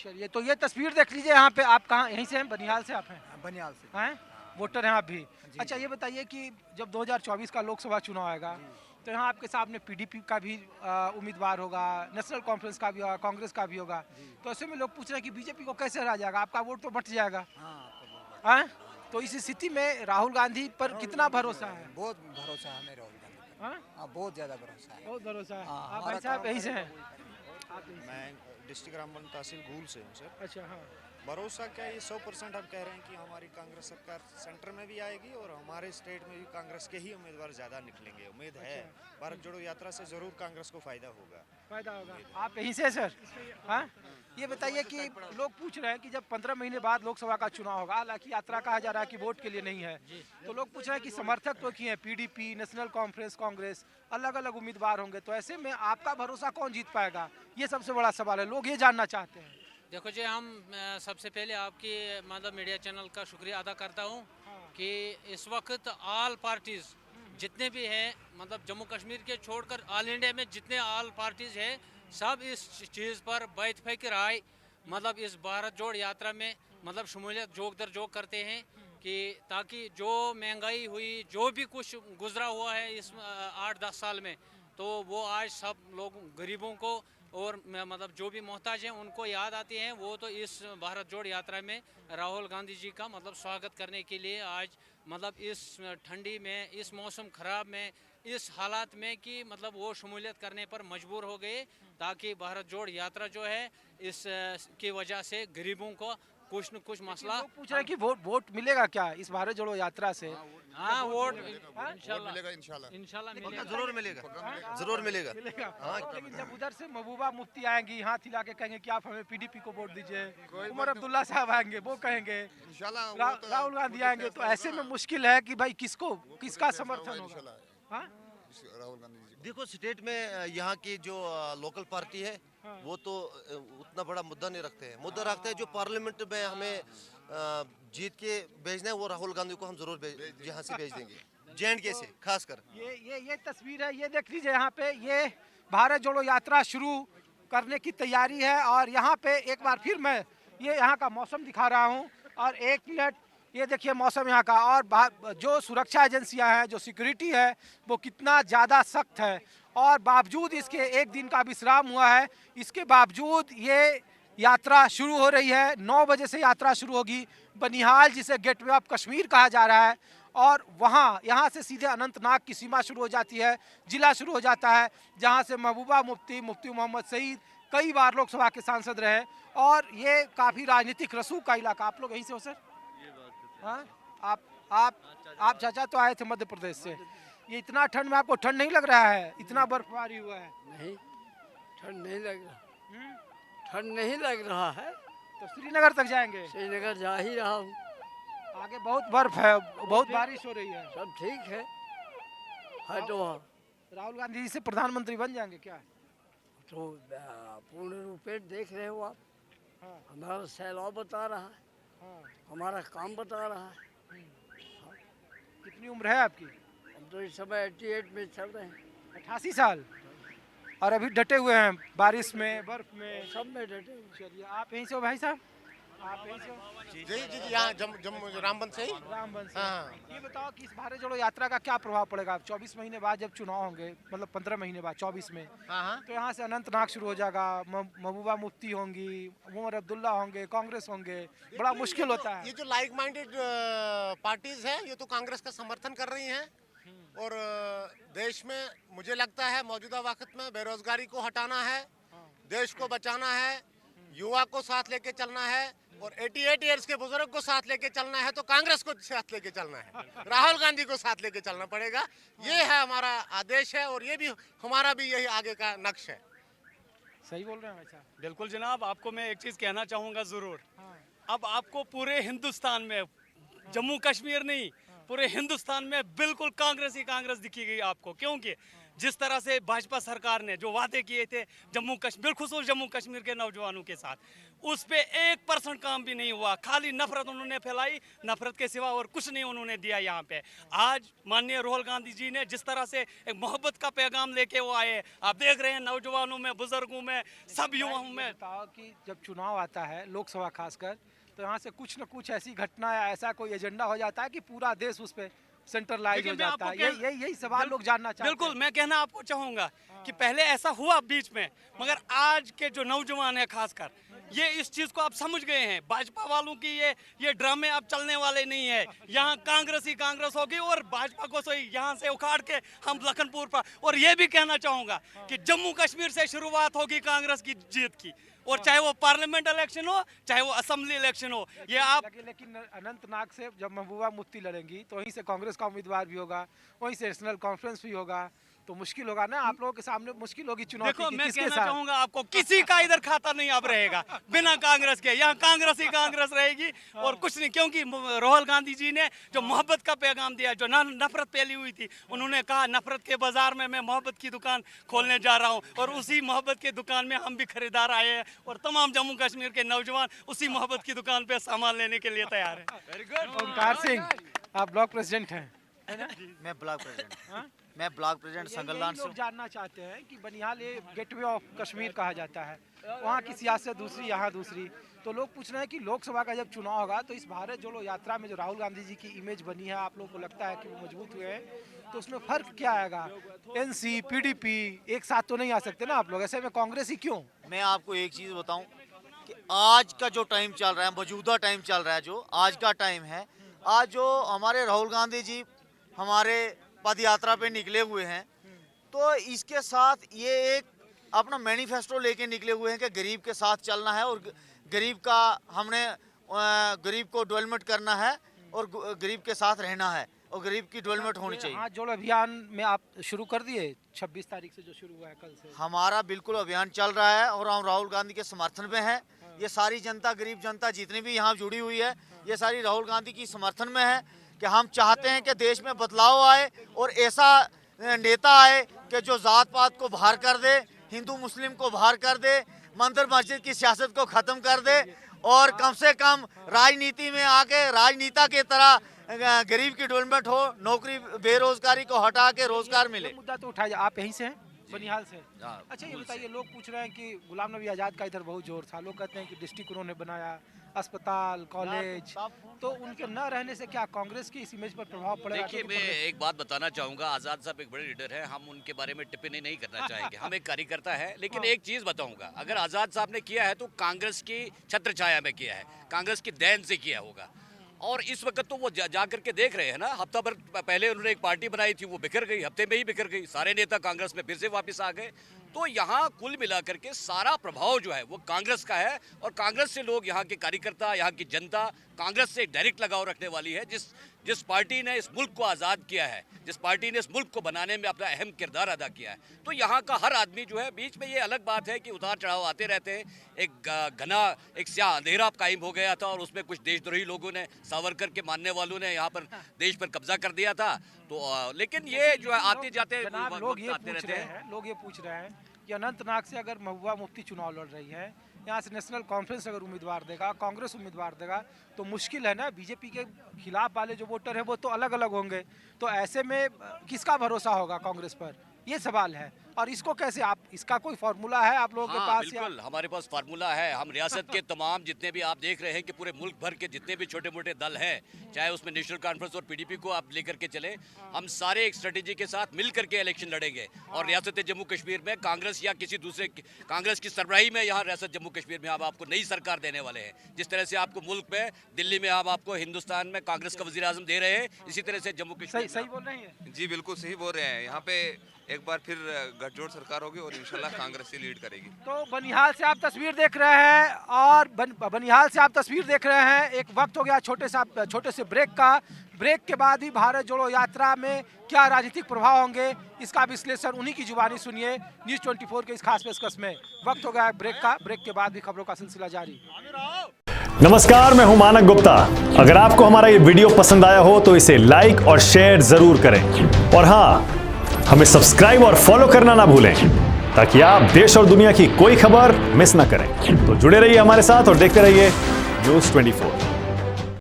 चलिए, तो ये तस्वीर देख लीजिए। यहाँ पे आप कहाँ, यहीं से हैं, बनिहाल से आप हैं? बनियाल से। हैं, वोटर हैं आप भी? जी, अच्छा, जी। ये बताइए कि जब 2024 का लोकसभा चुनाव आएगा, तो यहाँ आपके सामने पीडीपी का भी उम्मीदवार होगा, नेशनल कॉन्फ्रेंस का भी होगा, कांग्रेस का भी होगा। तो ऐसे में लोग पूछ रहे हैं कि बीजेपी को कैसे हरा जाएगा, आपका वोट तो बट जाएगा। हाँ, आपका बहुत हैं, तो इस स्थिति में राहुल गांधी पर कितना भरोसा है? बहुत भरोसा है हमें राहुल गांधी पर। हाँ, हाँ, बहुत ज़्यादा भरोसा है। बहुत भरोसा है। हाँ, आप हमारा भाई साहब काम यहीं से करेगा हैं? वही आप यहीं से? मैं डिस्ट्रिक्ट रामबन तहसील घूल से हूँ सर। अच्छा, हाँ। भरोसा क्या, ये 100% हम कह रहे हैं कि हमारी कांग्रेस सरकार सेंटर में भी आएगी और हमारे स्टेट में भी कांग्रेस के ही उम्मीदवार ज़्यादा निकलेंगे। उम्मीद है भारत जोड़ो यात्रा से ज़रूर कांग्रेस को फ़ायदा होगा। फायदा होगा। आप यहीं से सर? हाँ, ये बताइए कि लोग पूछ रहे हैं कि जब 15 महीने बाद लोकसभा का चुनाव होगा, हालांकि यात्रा कहा जा रहा है कि वोट के लिए नहीं है, तो लोग पूछ रहे हैं कि समर्थक तो की हैं, पीडीपी, नेशनल कॉन्फ्रेंस, कांग्रेस, अलग अलग उम्मीदवार होंगे, तो ऐसे में आपका भरोसा कौन जीत पाएगा, ये सबसे बड़ा सवाल है, लोग ये जानना चाहते हैं। देखो जी, हम सबसे पहले आपकी मतलब मीडिया चैनल का शुक्रिया अदा करता हूँ कि इस वक्त ऑल पार्टीज़ जितने भी हैं, मतलब जम्मू कश्मीर के छोड़कर ऑल इंडिया में जितने ऑल पार्टीज़ हैं, सब इस चीज़ पर बैतफाक राय मतलब इस भारत जोड़ यात्रा में मतलब शमूलियत जोग दर जोग करते हैं कि ताकि जो महंगाई हुई, जो भी कुछ गुजरा हुआ है इस 8-10 साल में, तो वो आज सब लोग गरीबों को और मतलब जो भी मोहताज हैं उनको याद आती हैं। वो तो इस भारत जोड़ यात्रा में राहुल गांधी जी का मतलब स्वागत करने के लिए आज मतलब इस ठंडी में, इस मौसम ख़राब में, इस हालात में कि मतलब वो शमूलियत करने पर मजबूर हो गए, ताकि भारत जोड़ यात्रा जो है इस की वजह से गरीबों को कुछ न कुछ मसला। लोग पूछ रहे हैं कि वोट मिलेगा क्या इस भारत जोड़ो यात्रा से? हाँ, वोट इंशाल्लाह मिलेगा, इंशाल्लाह इंशाल्लाह लेकिन मिलेगा। जरूर मिलेगा, जरूर मिलेगा। मिलेगा। लेकिन जब उधर से महबूबा मुफ्ती आएंगी, हाथ हिला के कहेंगे कि आप हमें पीडीपी को वोट दीजिए, उमर अब्दुल्ला साहब आएंगे, वो कहेंगे, इंशाल्लाह राहुल गांधी आएंगे, तो ऐसे में मुश्किल है कि भाई किसका समर्थन होगा। हाँ? राहुल गांधी जी देखो, स्टेट में यहाँ की जो लोकल पार्टी है वो तो उतना बड़ा मुद्दा नहीं रखते हैं। मुद्दा रखते हैं जो पार्लियामेंट में हमें जीत के भेजना है, वो राहुल गांधी को हम जरूर यहाँ से भेज देंगे, जे से खासकर। ये तस्वीर है, ये देख लीजिए। यहाँ पे ये भारत जोड़ो यात्रा शुरू करने की तैयारी है, और यहाँ पे एक बार फिर मैं ये यहाँ का मौसम दिखा रहा हूँ, और 1 मिनट ये देखिए मौसम यहाँ का, और जो सुरक्षा एजेंसियाँ हैं, जो सिक्योरिटी है, वो कितना ज़्यादा सख्त है, और बावजूद इसके 1 दिन का विश्राम हुआ है, इसके बावजूद ये यात्रा शुरू हो रही है। 9 बजे से यात्रा शुरू होगी। बनिहाल, जिसे गेटवे ऑफ कश्मीर कहा जा रहा है, और वहाँ यहाँ से सीधे अनंतनाग की सीमा शुरू हो जाती है, जिला शुरू हो जाता है, जहाँ से महबूबा मुफ्ती, मुफ्ती मोहम्मद सईद कई बार लोकसभा के सांसद रहे, और ये काफ़ी राजनीतिक रसूख का इलाका। आप लोग यहीं से हो सर? हाँ, आप चाचा तो आए थे मध्य प्रदेश से। ये इतना ठंड में आपको ठंड नहीं लग रहा है? इतना बर्फबारी हुआ है। नहीं, ठंड नहीं लग रहा, ठंड नहीं लग रहा है। तो श्रीनगर तक जाएंगे? श्रीनगर जा ही रहा हूँ। आगे बहुत बर्फ है, बहुत बारिश हो रही है। सब ठीक है तो राहुल गांधी जी से प्रधानमंत्री बन जाएंगे क्या? तो पूर्ण रूपेण देख रहे हो आप। हाँ। हमारा सैलाब बता रहा है, हाँ। हमारा काम बता रहा है। कितनी उम्र है आपकी? हम तो इस समय 88 में चल रहे हैं। 88 साल, और अभी डटे हुए हैं बारिश में, बर्फ में। सब में डटे हुए। चलिए, आप यहीं से हो भाई साहब? आप यहीं से हो? जी जी जी, यहाँ जम्मू रामबन से ही। रामबन से। हाँ। ये बताओ कि इस भारत जोड़ो यात्रा का क्या प्रभाव पड़ेगा? 24 महीने बाद जब चुनाव होंगे, मतलब 15 महीने बाद 24 में, हाँ, तो यहाँ से अनंतनाग शुरू हो जाएगा, महबूबा मुफ्ती होंगी, उमर अब्दुल्ला होंगे, कांग्रेस होंगे, बड़ा मुश्किल होता है। ये जो लाइक माइंडेड पार्टीज है, ये तो कांग्रेस का समर्थन कर रही हैं, और देश में मुझे लगता है मौजूदा वक्त में बेरोजगारी को हटाना है, देश को बचाना है, युवा को साथ लेके चलना है, और 88 इयर्स के बुजुर्ग को साथ लेके चलना है, तो कांग्रेस को साथ लेके चलना है, राहुल गांधी को साथ लेके चलना पड़ेगा। ये है हमारा आदेश है, और ये भी हमारा भी यही आगे का नक्श है। सही बोल रहे हैं भाई साहब? बिल्कुल जनाब, आपको मैं एक चीज़ कहना चाहूँगा ज़रूर। हाँ। अब आपको पूरे हिंदुस्तान में, जम्मू कश्मीर नहीं, पूरे हिंदुस्तान में बिल्कुल कांग्रेस ही कांग्रेस दिखी गई आपको, क्योंकि जिस तरह से भाजपा सरकार ने जो वादे किए थे जम्मू कश्मीर, बिलखुसूस जम्मू कश्मीर के नौजवानों के साथ, उस पे 1% काम भी नहीं हुआ। खाली नफरत उन्होंने फैलाई, नफरत के सिवा और कुछ नहीं उन्होंने दिया यहाँ पे। आज माननीय राहुल गांधी जी ने जिस तरह से एक मोहब्बत का पैगाम लेके वो आए, आप देख रहे हैं नौजवानों में, बुजुर्गों में, सब युवाओं में। बताओ कि जब चुनाव आता है, लोकसभा खासकर, तो यहाँ से कुछ न कुछ ऐसी घटना या ऐसा कोई एजेंडा हो जाता है कि पूरा देश उस पर सेंट्रलाइज हो जाता है। यही सवाल लोग जानना चाहते हैं। बिल्कुल, मैं कहना आपको चाहूंगा कि पहले ऐसा हुआ बीच में, मगर आज के जो नौजवान है खासकर, ये इस चीज को आप समझ गए हैं। भाजपा वालों की ये ड्रामे अब चलने वाले नहीं है। यहाँ कांग्रेस ही कांग्रेस होगी और भाजपा को सही यहाँ से उखाड़ के हम लखनपुर पर। और ये भी कहना चाहूंगा कि जम्मू कश्मीर से शुरुआत होगी कांग्रेस की जीत की, और चाहे वो पार्लियामेंट इलेक्शन हो, चाहे वो असेंबली इलेक्शन हो। ये आप लेकिन अनंतनाग से जब महबूबा मुफ्ती लड़ेंगी तो वहीं से कांग्रेस का उम्मीदवार भी होगा, वहीं से नेशनल कॉन्फ्रेंस भी होगा, तो मुश्किल होगा ना आप लोगों के सामने, मुश्किल होगी चुनौती। देखो, मैं कहना चाहूंगा आपको, किसी का इधर खाता नहीं अब रहेगा बिना कांग्रेस के। यहाँ कांग्रेस ही कांग्रेस रहेगी और कुछ नहीं, क्योंकि राहुल गांधी जी ने जो मोहब्बत का पैगाम दिया, जो नफरत फैली हुई थी, उन्होंने कहा नफरत के बाजार में मैं मोहब्बत की दुकान खोलने जा रहा हूँ, और उसी मोहब्बत के दुकान में हम भी खरीदार आए हैं, और तमाम जम्मू कश्मीर के नौजवान उसी मोहब्बत की दुकान पे सामान लेने के लिए तैयार है। Very good. ओंकार सिंह, आप ब्लॉक प्रेसिडेंट हैं? मैं ब्लॉक प्रेसिडेंट, मैं ब्लॉक प्रेसिडेंट संगलदान से। लोग जानना चाहते हैं कि बनिहाल ये गेटवे ऑफ कश्मीर कहा जाता है, वहाँ की सियासत दूसरी, यहाँ दूसरी, तो लोग पूछ रहे हैं कि लोकसभा का जब चुनाव होगा तो इस भारत जोड़ो यात्रा में जो राहुल गांधी जी की इमेज बनी है, आप लोगों को लगता है कि वो मजबूत हुए हैं, तो उसमें फर्क क्या आएगा? एनसी, पीडीपी एक साथ तो नहीं आ सकते ना आप लोग, ऐसे में कांग्रेस ही क्यों? मैं आपको एक चीज़ बताऊं कि आज का जो टाइम चल रहा है, मौजूदा टाइम चल रहा है, जो आज का टाइम है, आज जो हमारे राहुल गांधी जी हमारे पद यात्रा पे निकले हुए हैं, तो इसके साथ ये एक अपना मैनिफेस्टो लेके निकले हुए हैं कि गरीब के साथ चलना है, और गरीब का हमने गरीब को डेवलपमेंट करना है, और गरीब के साथ रहना है, और गरीब की डेवलपमेंट होनी चाहिए। हाथ जोड़ो अभियान में आप शुरू कर दिए, 26 तारीख से जो शुरू हुआ है कल से? हमारा बिल्कुल अभियान चल रहा है और हम राहुल गांधी के समर्थन में है। ये सारी जनता, गरीब जनता जितनी भी यहाँ जुड़ी हुई है, ये सारी राहुल गांधी की समर्थन में है कि हम चाहते हैं कि देश में बदलाव आए और ऐसा नेता आए कि जो जात पात को बाहर कर दे, हिंदू मुस्लिम को बाहर कर दे, मंदिर मस्जिद की सियासत को ख़त्म कर दे, और कम से कम राजनीति में आके राजनेता की तरह गरीब की डेवलपमेंट हो, नौकरी बेरोजगारी को हटा के रोजगार मिले। मुद्दा तो उठाया, आप यहीं से हैं, बनिहाल से? अच्छा, ये बताइए, लोग पूछ रहे हैं कि गुलाम नबी आज़ाद का इधर बहुत जोर था, लोग कहते हैं कि डिस्ट्रिक्ट उन्होंने बनाया, अस्पताल, कॉलेज, तो उनके न रहने से क्या कांग्रेस की इस इमेज पर प्रभाव पड़ेगा? देखिए, मैं एक बात बताना चाहूँगा, आज़ाद साहब एक बड़े लीडर हैं, हम उनके बारे में टिप्पणी नहीं करना चाहेंगे, हम एक कार्यकर्ता है, लेकिन एक चीज़ बताऊँगा, अगर आज़ाद साहब ने किया है तो कांग्रेस की छत्र छाया में किया है, कांग्रेस की देन से किया होगा। और इस वक्त तो वो जा करके देख रहे हैं ना, हफ्ता भर पहले उन्होंने एक पार्टी बनाई थी, वो बिखर गई, हफ्ते में ही बिखर गई, सारे नेता कांग्रेस में फिर से वापस आ गए। तो यहाँ कुल मिलाकर के सारा प्रभाव जो है वो कांग्रेस का है, और कांग्रेस से लोग, यहाँ के कार्यकर्ता, यहाँ की जनता कांग्रेस से डायरेक्ट लगाव रखने वाली है। जिस पार्टी ने इस मुल्क को आज़ाद किया है, जिस पार्टी ने इस मुल्क को बनाने में अपना अहम किरदार अदा किया है, तो यहाँ का हर आदमी जो है, बीच में ये अलग बात है कि उतार चढ़ाव आते रहते हैं, एक घना एक स्याह अंधेरा कायम हो गया था, और उसमें कुछ देशद्रोही लोगों ने, सावरकर के मानने वालों ने यहाँ पर देश पर कब्जा कर दिया था। तो लेकिन ये जो है आते जाते लोग ये पूछ रहे हैं कि अनंतनाग से अगर महबूबा मुफ्ती चुनाव लड़ रही है, यहाँ से नेशनल कॉन्फ्रेंस अगर उम्मीदवार देगा, कांग्रेस उम्मीदवार देगा, तो मुश्किल है ना, बीजेपी के खिलाफ वाले जो वोटर हैं वो तो अलग अलग होंगे, तो ऐसे में किसका भरोसा होगा कांग्रेस पर? ये सवाल है। और इसको कैसे, आप इसका कोई फार्मूला है आप लोगों के पास? बिल्कुल, हमारे पास फार्मूला है। हम रियासत के तमाम जितने भी आप देख रहे हैं कि पूरे मुल्क भर के जितने भी छोटे मोटे दल हैं, चाहे उसमें नेशनल कॉन्फ्रेंस और पीडीपी को आप लेकर के चले, हम सारे एक स्ट्रेटेजी के साथ मिल करके इलेक्शन लड़ेंगे। और रियासत जम्मू कश्मीर में कांग्रेस या किसी दूसरे कांग्रेस की सरबराही में यहाँ रियासत जम्मू कश्मीर में हम आपको नई सरकार देने वाले हैं। जिस तरह से आपको मुल्क में, दिल्ली में हम आपको हिंदुस्तान में कांग्रेस का वज़ीर आज़म दे रहे हैं, इसी तरह से जम्मू कश्मीर। सही बोल रहे हैं? जी बिल्कुल सही बोल रहे हैं। यहाँ पे एक बार फिर गठजोड़ सरकार होगी और इंशाल्लाह कांग्रेस ही लीड करेगी। तो बनिहाल से आप तस्वीर देख रहे हैं, और बनिहाल से आप तस्वीर देख रहे हैं। एक वक्त हो गया छोटे से ब्रेक का। ब्रेक के बाद ही भारत जोड़ो यात्रा में क्या राजनीतिक प्रभाव होंगे, इसका विश्लेषण उन्हीं की जुबानी सुनिए न्यूज़ 24 के इस खास पेशकश में। वक्त हो गया ब्रेक का, ब्रेक के बाद भी खबरों का सिलसिला जारी। नमस्कार, मैं हूं मानक गुप्ता। अगर आपको हमारा ये वीडियो पसंद आया हो तो इसे लाइक और शेयर जरूर करें, और हाँ, हमें सब्सक्राइब और फॉलो करना ना भूलें ताकि आप देश और दुनिया की कोई खबर मिस ना करें। तो जुड़े रहिए हमारे साथ और देखते रहिए न्यूज़ 24।